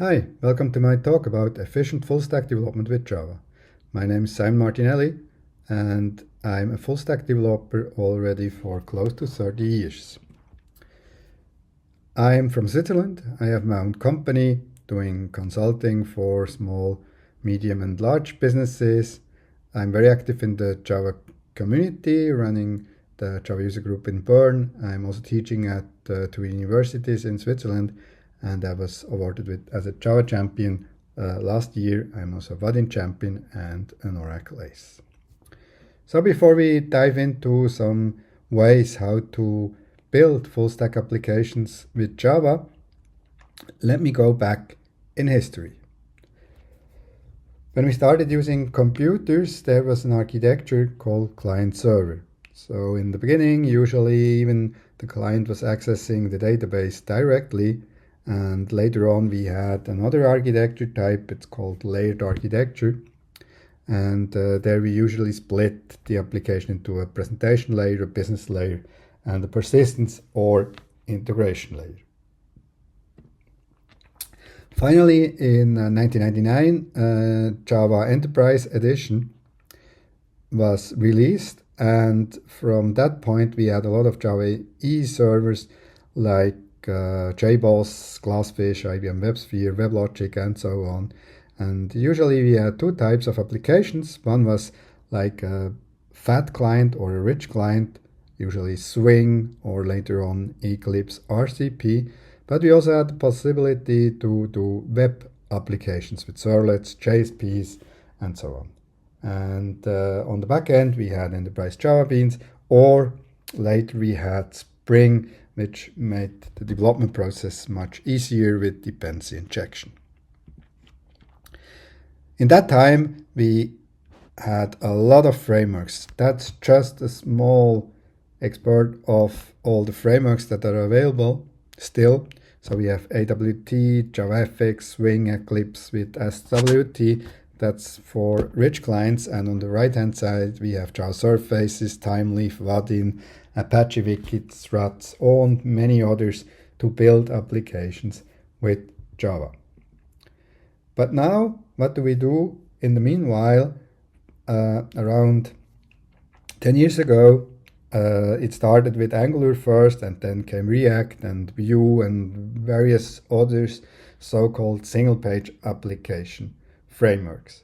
Hi, welcome to my talk about efficient full-stack development with Java. My name is Simon Martinelli, and I'm a full-stack developer already for close to 30 years. I'm from Switzerland. I have my own company doing consulting for small, medium, and large businesses. I'm very active in the Java community, running the Java user group in Bern. I'm also teaching at two universities in Switzerland, and I was awarded as a Java champion last year. I'm also a Vaadin champion and an Oracle Ace. So before we dive into some ways how to build full-stack applications with Java, let me go back in history. When we started using computers, there was an architecture called client-server. So in the beginning, usually even the client was accessing the database directly, and later on we had another architecture type. It's called layered architecture, and there we usually split the application into a presentation layer, a business layer, and a persistence or integration layer. Finally, in 1999, Java Enterprise Edition was released, and from that point we had a lot of Java EE servers like JBoss, Glassfish, IBM WebSphere, WebLogic, and so on. And usually we had two types of applications. One was like a fat client or a rich client, usually Swing or later on Eclipse RCP. But we also had the possibility to do web applications with servlets, JSPs, and so on. And on the back end, we had Enterprise Java Beans, or later we had Spring, which made the development process much easier with dependency injection. In that time, we had a lot of frameworks. That's just a small expert of all the frameworks that are available still. So we have AWT, JavaFX, Swing, Eclipse with SWT. That's for rich clients. And on the right-hand side, we have Java Surfaces, Timeleaf, Vaadin, Apache Wiki, Struts, and many others to build applications with Java. But now, what do we do? In the meanwhile, around 10 years ago, it started with Angular first, and then came React and Vue and various others, so-called single-page application frameworks.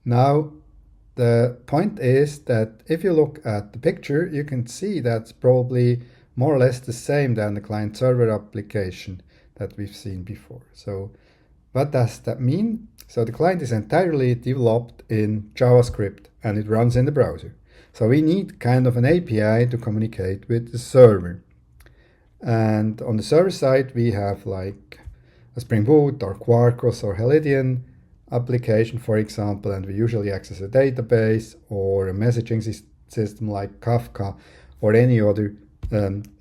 Now, the point is that if you look at the picture, you can see that's probably more or less the same than the client-server application that we've seen before. So what does that mean? So the client is entirely developed in JavaScript and it runs in the browser. So we need kind of an API to communicate with the server. And on the server side, we have like a Spring Boot or Quarkus or Helidian application, for example, and we usually access a database or a messaging system like Kafka or any other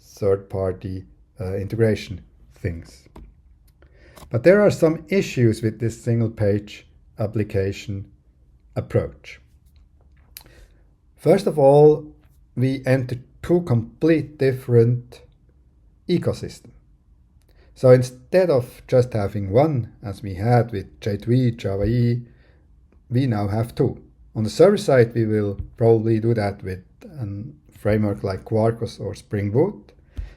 third-party integration things. But there are some issues with this single-page application approach. First of all, we enter two complete different ecosystems. So instead of just having one, as we had with J2E, Java EE, we now have two. On the server side, we will probably do that with a framework like Quarkus or Spring Boot.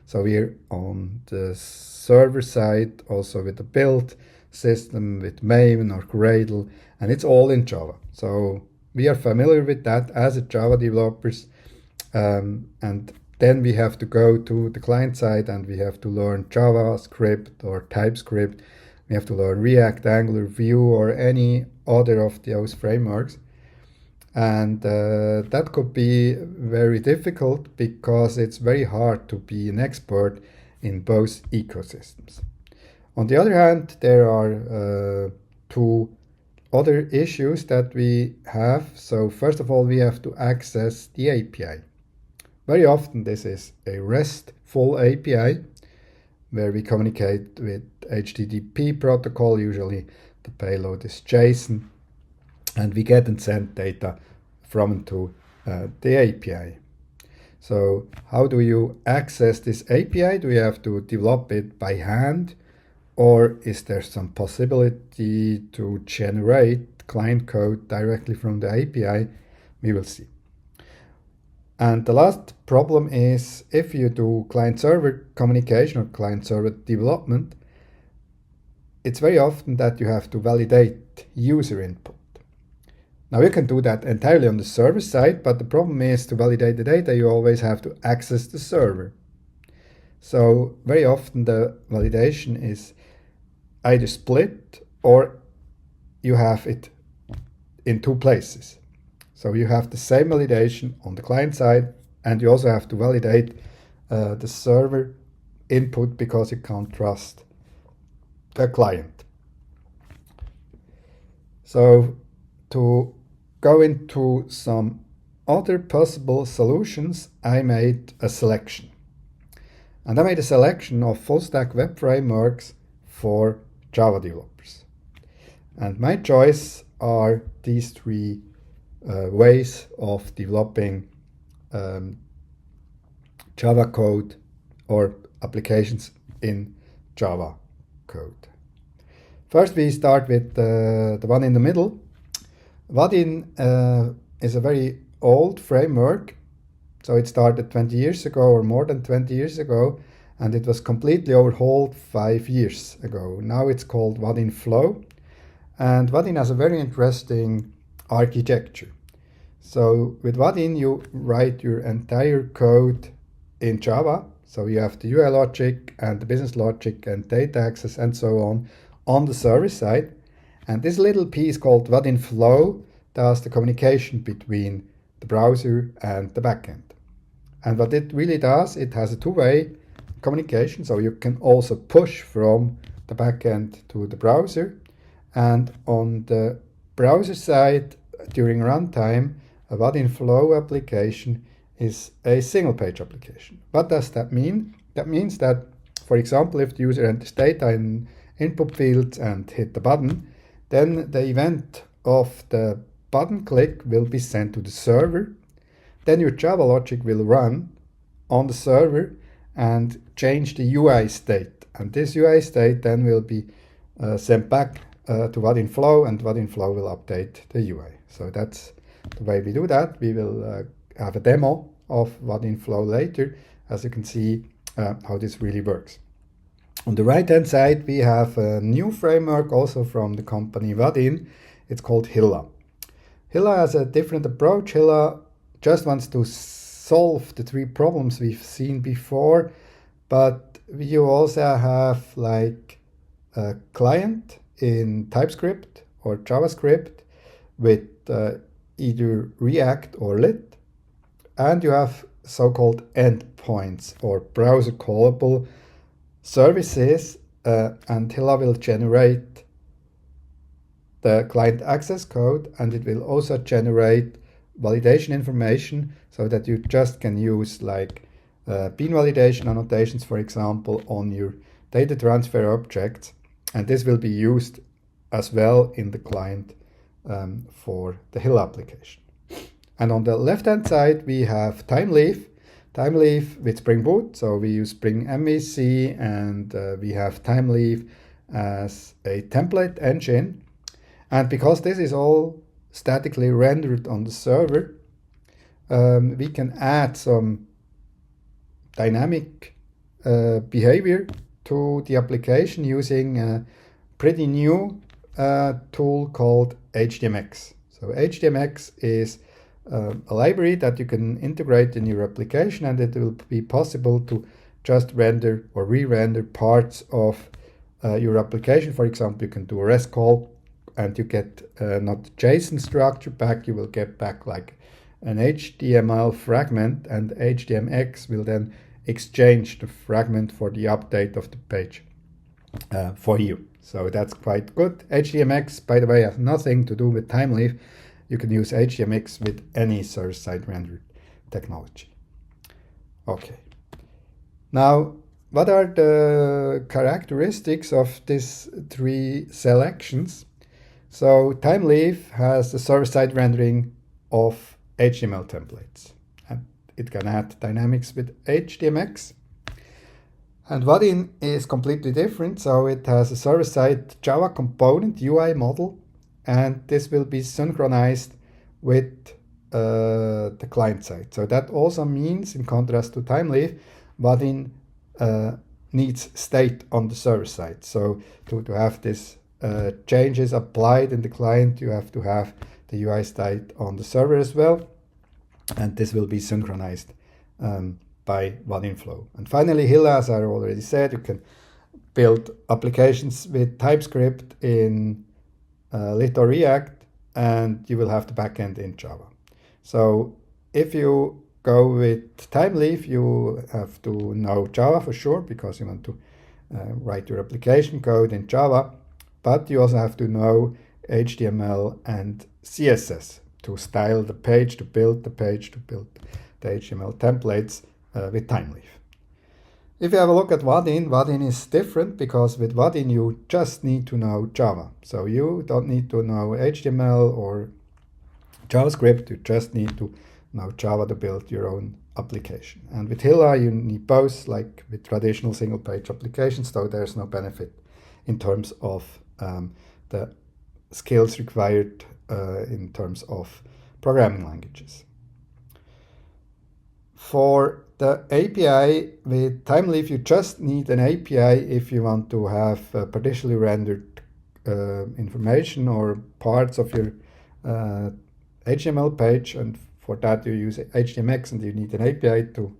So we're on the server side also with a build system with Maven or Gradle, and it's all in Java. So we are familiar with that as a Java developers, and then we have to go to the client side and we have to learn JavaScript or TypeScript. We have to learn React, Angular, Vue, or any other of those frameworks. And that could be very difficult because it's very hard to be an expert in both ecosystems. On the other hand, there are two other issues that we have. So first of all, we have to access the API. Very often this is a RESTful API where we communicate with HTTP protocol. Usually the payload is JSON, and we get and send data from and to the API. So how do you access this API? Do you have to develop it by hand, or is there some possibility to generate client code directly from the API? We will see. And the last problem is if you do client-server communication or client-server development, it's very often that you have to validate user input. Now you can do that entirely on the server side, but the problem is to validate the data, you always have to access the server. So very often the validation is either split or you have it in two places. So you have the same validation on the client side, and you also have to validate the server input because you can't trust the client. So to go into some other possible solutions, I made a selection. And I made a selection of full-stack web frameworks for Java developers. And my choice are these three ways of developing Java code or applications in Java code. First, we start with the one in the middle. Vaadin is a very old framework. So it started 20 years ago or more than 20 years ago, and it was completely overhauled 5 years ago. Now it's called Vaadin Flow, and Vaadin has a very interesting architecture. So with Vaadin you write your entire code in Java, so you have the UI logic and the business logic and data access and so on the server side, and this little piece called Vaadin Flow does the communication between the browser and the backend. And what it really does, it has a two-way communication, so you can also push from the backend to the browser. And on the browser side, during runtime, a Vaadin Flow application is a single-page application. What does that mean? That means that, for example, if the user enters data in input fields and hit the button, then the event of the button click will be sent to the server. Then your Java logic will run on the server and change the UI state. And this UI state then will be sent back to Vaadin Flow, and Vaadin Flow will update the UI. So that's the way we do that. We will have a demo of Vaadin Flow later, as you can see how this really works. On the right-hand side, we have a new framework also from the company Vaadin. It's called Hilla. Hilla has a different approach. Hilla just wants to solve the three problems we've seen before, but you also have like a client in TypeScript or JavaScript with either React or Lit, and you have so-called endpoints or browser callable services, and Hilla will generate the client access code, and it will also generate validation information so that you just can use like bean validation annotations, for example, on your data transfer objects, and this will be used as well in the client for the Hill application. And on the left hand side we have Timeleaf with Spring Boot, so we use Spring MVC, and we have Timeleaf as a template engine. And because this is all statically rendered on the server, we can add some dynamic behavior to the application using a pretty new tool called HDMX. So HDMX is a library that you can integrate in your application, and it will be possible to just render or re-render parts of your application. For example, you can do a REST call and you get not JSON structure back, you will get back like an HTML fragment, and HDMX will then exchange the fragment for the update of the page for you. So that's quite good. HDMX, by the way, has nothing to do with Timeleaf. You can use HDMX with any server-side rendered technology. Okay. Now, what are the characteristics of these three selections? So Timeleaf has the server-side rendering of HTML templates, and it can add dynamics with HDMX. And Vaadin is completely different, so it has a server-side Java component UI model, and this will be synchronized with the client side. So that also means, in contrast to Timeleaf, Vaadin needs state on the server side. So to have this changes applied in the client, you have to have the UI state on the server as well, and this will be synchronized by Vaadin Flow. And finally, Hilla, as I already said, you can build applications with TypeScript in Lit or React, and you will have the backend in Java. So if you go with Timeleaf, you have to know Java for sure, because you want to write your application code in Java, but you also have to know HTML and CSS to style the page, to build the page, to build the HTML templates with Timeleaf. If you have a look at Vaadin, Vaadin is different because with Vaadin you just need to know Java. So you don't need to know HTML or JavaScript, you just need to know Java to build your own application. And with Hilla you need both, like with traditional single page applications, though there's no benefit in terms of the skills required in terms of programming languages. For the API with Timeleaf, you just need an API if you want to have partially rendered information or parts of your HTML page, and for that you use HTMX and you need an API to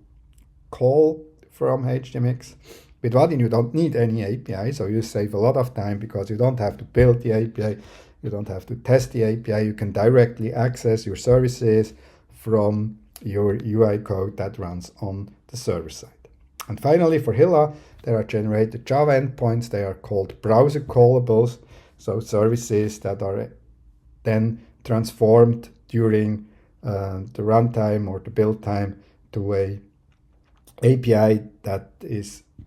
call from HTMX. With Vaadin you don't need any API, so you save a lot of time because you don't have to build the API, you don't have to test the API, you can directly access your services from your UI code that runs on the server side. And finally, for Hilla, there are generated Java endpoints. They are called browser callables, so services that are then transformed during the runtime or the build time to a API that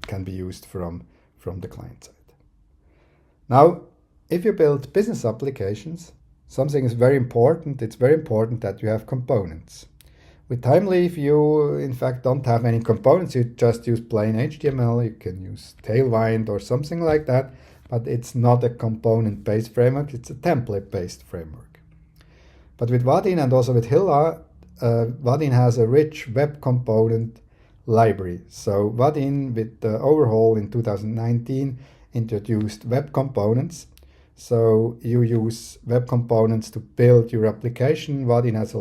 can be used from the client side. Now, if you build business applications, something is very important. It's very important that you have components. With Timeleaf, you in fact don't have any components. You just use plain HTML. You can use Tailwind or something like that, but it's not a component-based framework. It's a template-based framework. But with Vaadin and also with Hilla, Vaadin has a rich web component library. So Vaadin, with the overhaul in 2019, introduced web components. So you use web components to build your application. Vaadin has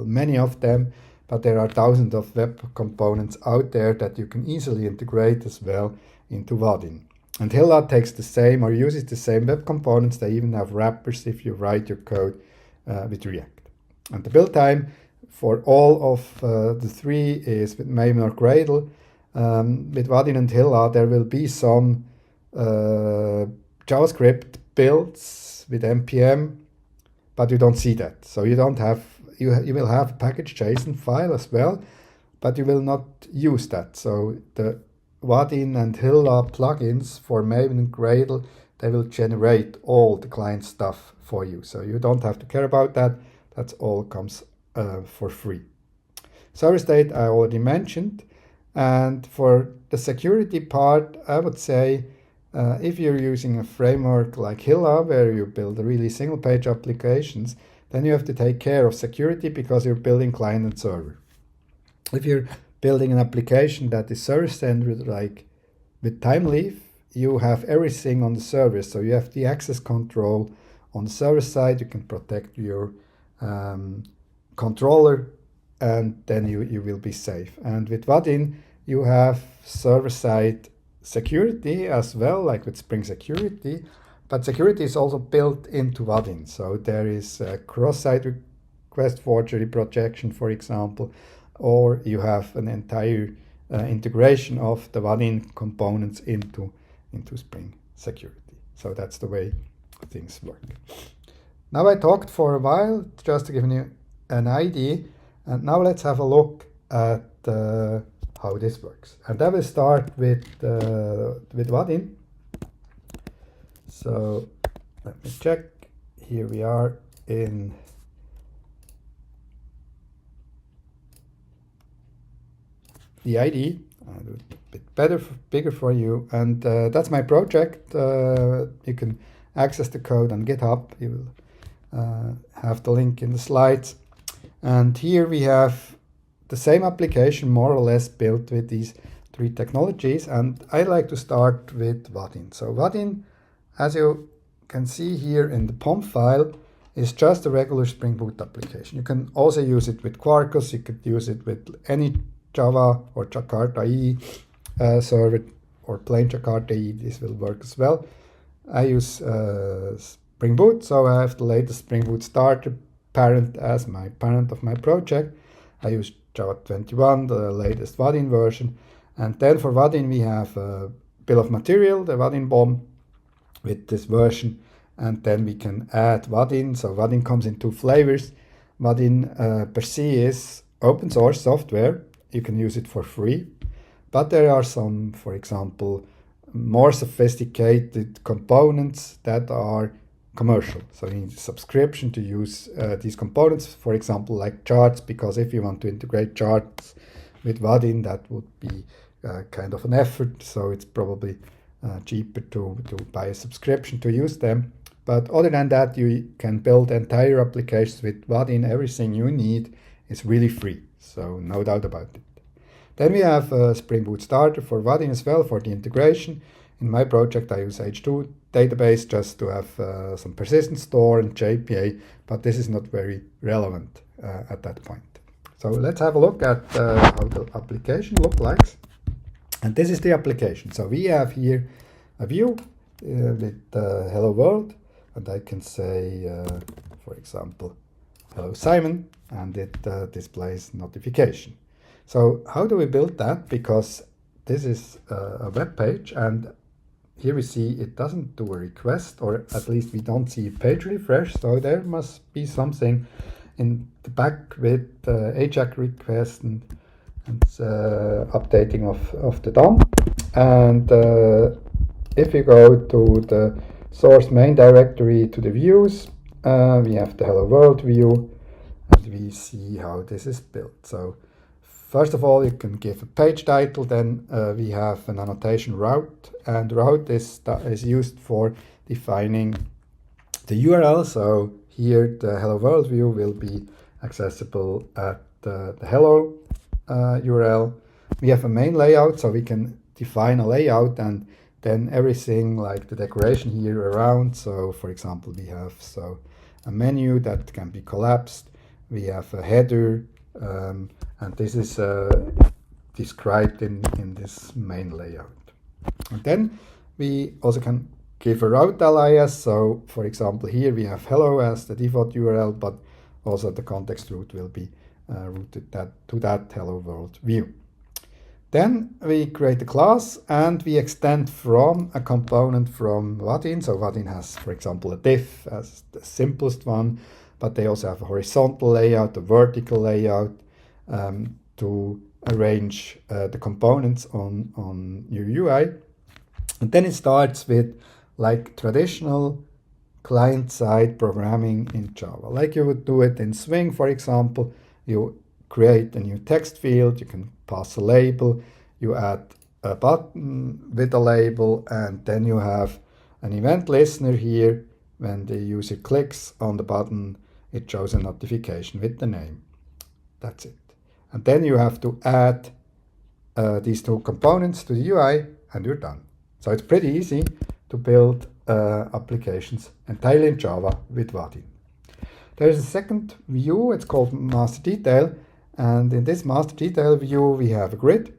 many of them, but there are thousands of web components out there that you can easily integrate as well into Vaadin. And Hilla takes the same or uses the same web components. They even have wrappers if you write your code with React. And the build time for all of the three is with Maven or Gradle. With Vaadin and Hilla, there will be some JavaScript builds with npm, but you don't see that. So you don't have you will have a package JSON file as well, but you will not use that. So the Vaadin and Hilla plugins for Maven and Gradle, they will generate all the client stuff for you. So you don't have to care about that. That all comes for free. Server state I already mentioned. And for the security part, I would say if you're using a framework like Hilla, where you build really single page applications, then you have to take care of security because you're building client and server. If you're building an application that is server-centered, like with Timeleaf, you have everything on the server. So you have the access control on the server side, you can protect your controller, and then you will be safe. And with Vaadin, you have server-side security as well, like with Spring Security, but security is also built into Vaadin. So there is a cross-site request forgery protection, for example, or you have an entire integration of the Vaadin components into Spring Security. So that's the way things work. Now I talked for a while just to give you an idea, and now let's have a look at how this works. And I will start with Vaadin. So let me check. Here we are in the IDE, I'll do it a bit bigger for you. And that's my project. You can access the code on GitHub. You will have the link in the slides. And here we have the same application more or less built with these 3 technologies. And I like to start with Vaadin. So Vaadin, as you can see here in the POM file, is just a regular Spring Boot application. You can also use it with Quarkus. You could use it with any Java or Jakarta EE server or plain Jakarta EE. This will work as well. I use Spring Boot, so I have the latest Spring Boot starter parent as my parent of my project. I use Java 21, the latest Vaadin version. And then for Vaadin we have a bill of material, the Vaadin bomb, with this version. And then we can add Vaadin. So Vaadin comes in 2 flavors. Vaadin per se is open source software. You can use it for free. But there are some, for example, more sophisticated components that are commercial. So you need a subscription to use these components, for example, like charts, because if you want to integrate charts with Vaadin, that would be kind of an effort. So it's probably cheaper to buy a subscription to use them. But other than that, you can build entire applications with Vaadin. Everything you need is really free, so no doubt about it. Then we have a Spring Boot starter for Vaadin as well for the integration. In my project, I use H2 database just to have some persistent store and JPA, but this is not very relevant at that point. So let's have a look at how the application looks like. And this is the application. So we have here a view with hello world. And I can say, for example, hello Simon, and it displays notification. So how do we build that? Because this is a web page, and here we see it doesn't do a request, or at least we don't see a page refresh. So there must be something in the back with AJAX request and updating of the DOM. And if you go to the source main directory to the views, we have the hello world view, and we see how this is built. So first of all, you can give a page title. Then we have an annotation route, and route is used for defining the URL. So here the hello world view will be accessible at the hello URL. We have a main layout, so we can define a layout, and then everything like the decoration here around. So for example, we have a menu that can be collapsed. We have a header, and this is described in this main layout. And then we also can give a route alias. So for example, here we have hello as the default URL, but also the context route will be routed to that hello world view. Then we create a class, and we extend from a component from Vaadin. So Vaadin has, for example, a div as the simplest one, but they also have a horizontal layout, a vertical layout to arrange the components on your UI. And then it starts with like traditional client-side programming in Java. Like you would do it in Swing, for example. You create a new text field, you can pass a label, you add a button with a label, and then you have an event listener here. When the user clicks on the button, it shows a notification with the name. That's it. And then you have to add these 2 components to the UI, and you're done. So it's pretty easy to build applications entirely in Java with Vaadin. There's a second view, it's called Master Detail. And in this master detail view, we have a grid.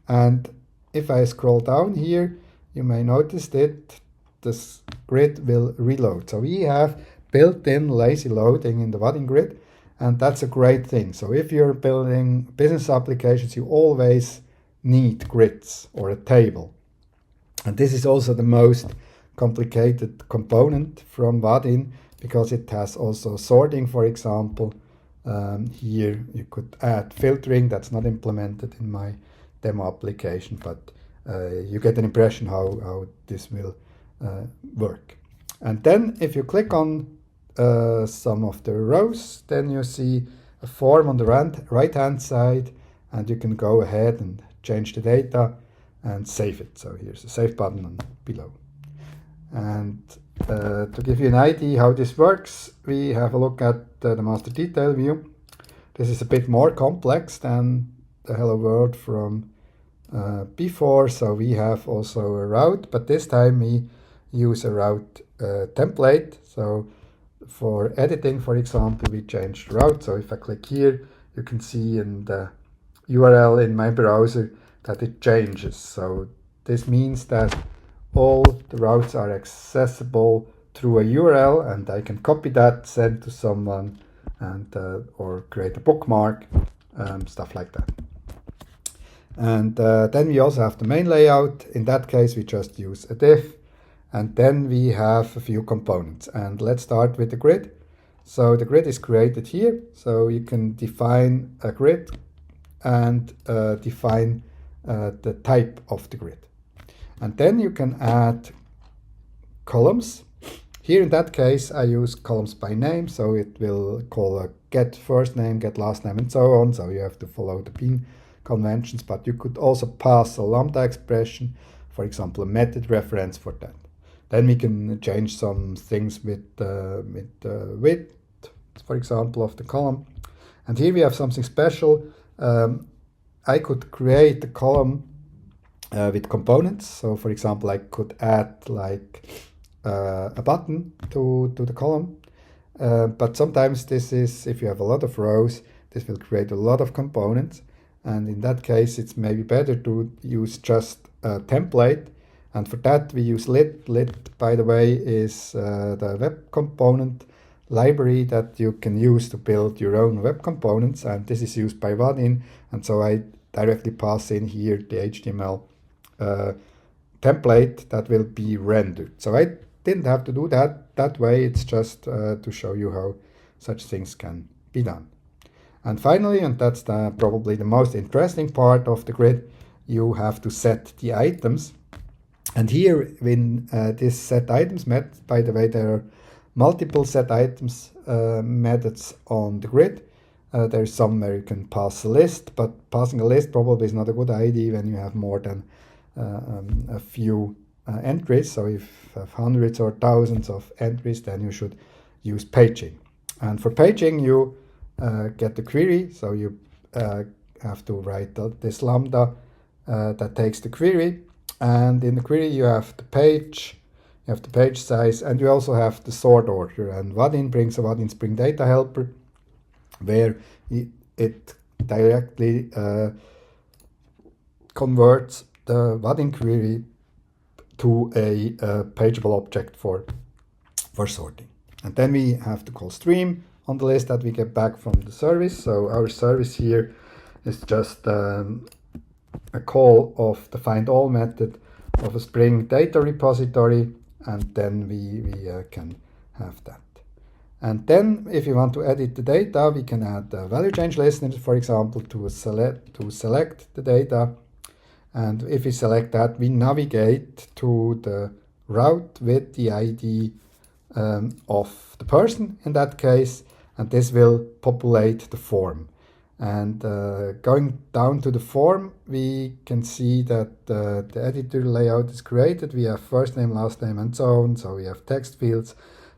And if I scroll down here, you may notice that this grid will reload. So we have built-in lazy loading in the Vaadin grid, and that's a great thing. So if you're building business applications, you always need grids or a table. And this is also the most complicated component from Vaadin, because it has also sorting, for example. Here you could add filtering. That's not implemented in my demo application, but you get an impression how this will work. And then if you click on some of the rows, then you see a form on the right hand side, and you can go ahead and change the data and save it. So here's the save button below. And to give you an idea how this works, we have a look at the master detail view. This is a bit more complex than the hello world from before. So we have also a route, but this time we use a route template. So for editing, for example, we changed route. So if I click here, you can see in the URL in my browser that it changes. So this means that all the routes are accessible through a URL, and I can copy that, send to someone, and or create a bookmark, stuff like that. And then we also have the main layout. In that case, we just use a div. And then we have a few components. And let's start with the grid. So the grid is created here. So you can define a grid and define the type of the grid. And then you can add columns. Here in that case, I use columns by name. So it will call a get first name, get last name, and so on. So you have to follow the bean conventions. But you could also pass a lambda expression, for example, a method reference for that. Then we can change some things with width, for example, of the column. And here we have something special. I could create a column with components. So, for example, I could add like a button to the column. But sometimes this is, if you have a lot of rows, this will create a lot of components. And in that case, it's maybe better to use just a template. And for that, we use lit. Lit, by the way, is the web component library that you can use to build your own web components. And this is used by Vaadin. And so I directly pass in here the HTML template that will be rendered. So I didn't have to do that way. It's just to show you how such things can be done. And finally, and that's probably the most interesting part of the grid, you have to set the items. And here, when this set items method, by the way, there are multiple set items methods on the grid. There's some where you can pass a list, but passing a list probably is not a good idea when you have more than a few entries. So if you have hundreds or thousands of entries, then you should use paging. And for paging, you get the query. So you have to write this lambda that takes the query. And in the query, you have the page size, and you also have the sort order. And Vaadin brings a Vaadin Spring Data Helper, where it directly converts the Vaadin query to a pageable object for sorting. And then we have to call stream on the list that we get back from the service. So our service here is just a call of the find all method of a Spring data repository, and then we can have that. And then if you want to edit the data, we can add a value change listener, for example, to select the data. And if we select that, we navigate to the route with the ID of the person in that case, and this will populate the form. And going down to the form, we can see that the editor layout is created. We have first name, last name, and so on. So we have text fields,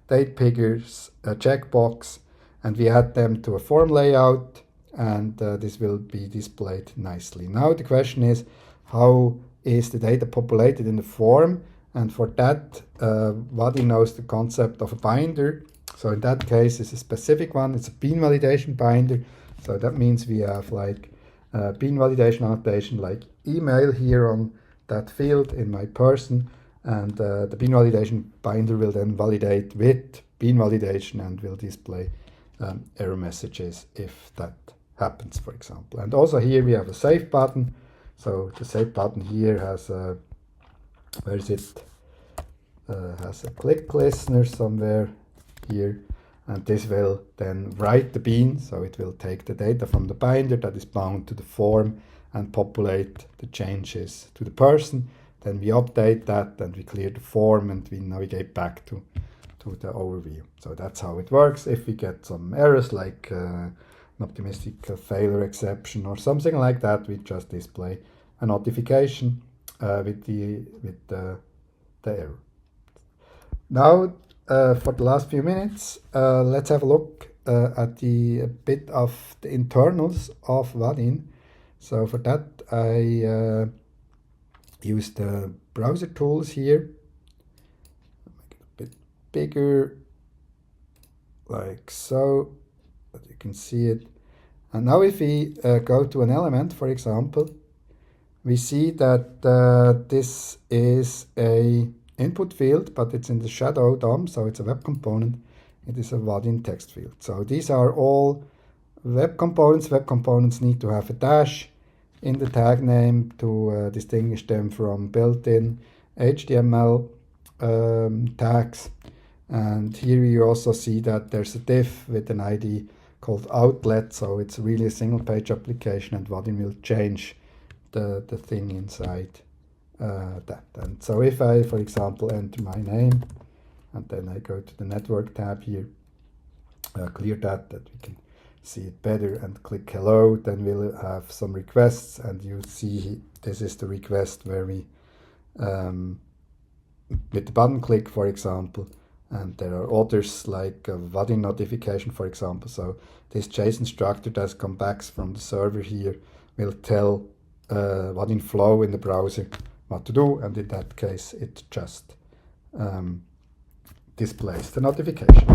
date pickers, a checkbox, and we add them to a form layout, and this will be displayed nicely. Now the question is, how is the data populated in the form? And for that, Vaadin knows the concept of a binder. So in that case, it's a specific one. It's a bean validation binder. So that means we have like bean validation annotation like email here on that field in my person, and the bean validation binder will then validate with bean validation and will display error messages if that happens, for example. And also here we have a save button. So the save button here has a, where is it? Has a click listener somewhere here. And this will then write the bean, so it will take the data from the binder that is bound to the form and populate the changes to the person. Then we update that and we clear the form and we navigate back to the overview. So that's how it works. If we get some errors like an optimistic failure exception or something like that, we just display a notification with the error. Now, for the last few minutes, let's have a look at a bit of the internals of Vaadin. So for that, I use the browser tools here. Make it a bit bigger, like so, that you can see it. And now if we go to an element, for example, we see that this is a input field, but it's in the shadow DOM, so it's a web component. It is a Vaadin text field. So these are all web components. Web components need to have a dash in the tag name to distinguish them from built-in HTML tags. And here you also see that there's a div with an ID called outlet, so it's really a single page application, and Vaadin will change the thing inside that. And so if I, for example, enter my name and then I go to the network tab here, clear that we can see it better, and click hello, then we'll have some requests, and you see this is the request where we with the button click, for example, and there are others like a Vaadin notification, for example. So this JSON structure that comes back from the server here will tell Vaadin Flow in the browser what to do, and in that case it just displays the notification.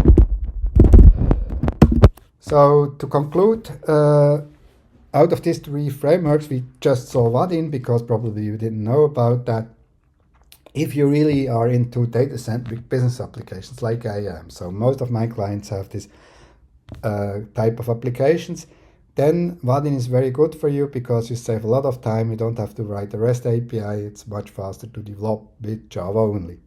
So to conclude, out of these three frameworks we just saw Vaadin because probably you didn't know about that. If you really are into data-centric business applications like I am, so most of my clients have this type of applications, then Vaadin is very good for you because you save a lot of time. You don't have to write a REST API. It's much faster to develop with Java only.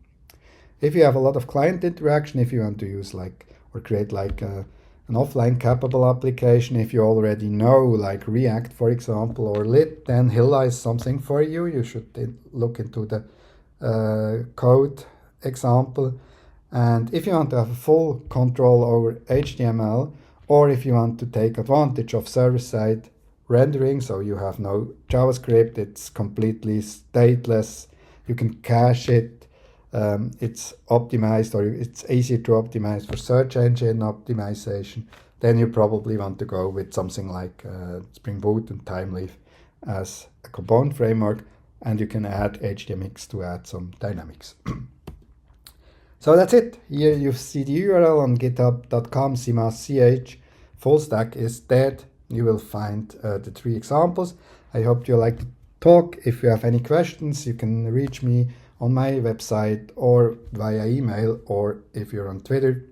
If you have a lot of client interaction, if you want to use or create an offline capable application, if you already know like React, for example, or Lit, then Hilla is something for you. You should look into the code example. And if you want to have full control over HTML, or if you want to take advantage of server-side rendering, so you have no JavaScript, it's completely stateless, you can cache it, it's optimized, or it's easy to optimize for search engine optimization, then you probably want to go with something like Spring Boot and Timeleaf as a component framework, and you can add HTMX to add some dynamics. So that's it. Here you see the URL on github.com /ch. Full stack is dead. You will find the three examples. I hope you like the talk. If you have any questions, you can reach me on my website or via email, or if you're on Twitter.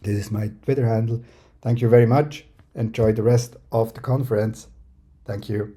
This is my Twitter handle. Thank you very much. Enjoy the rest of the conference. Thank you.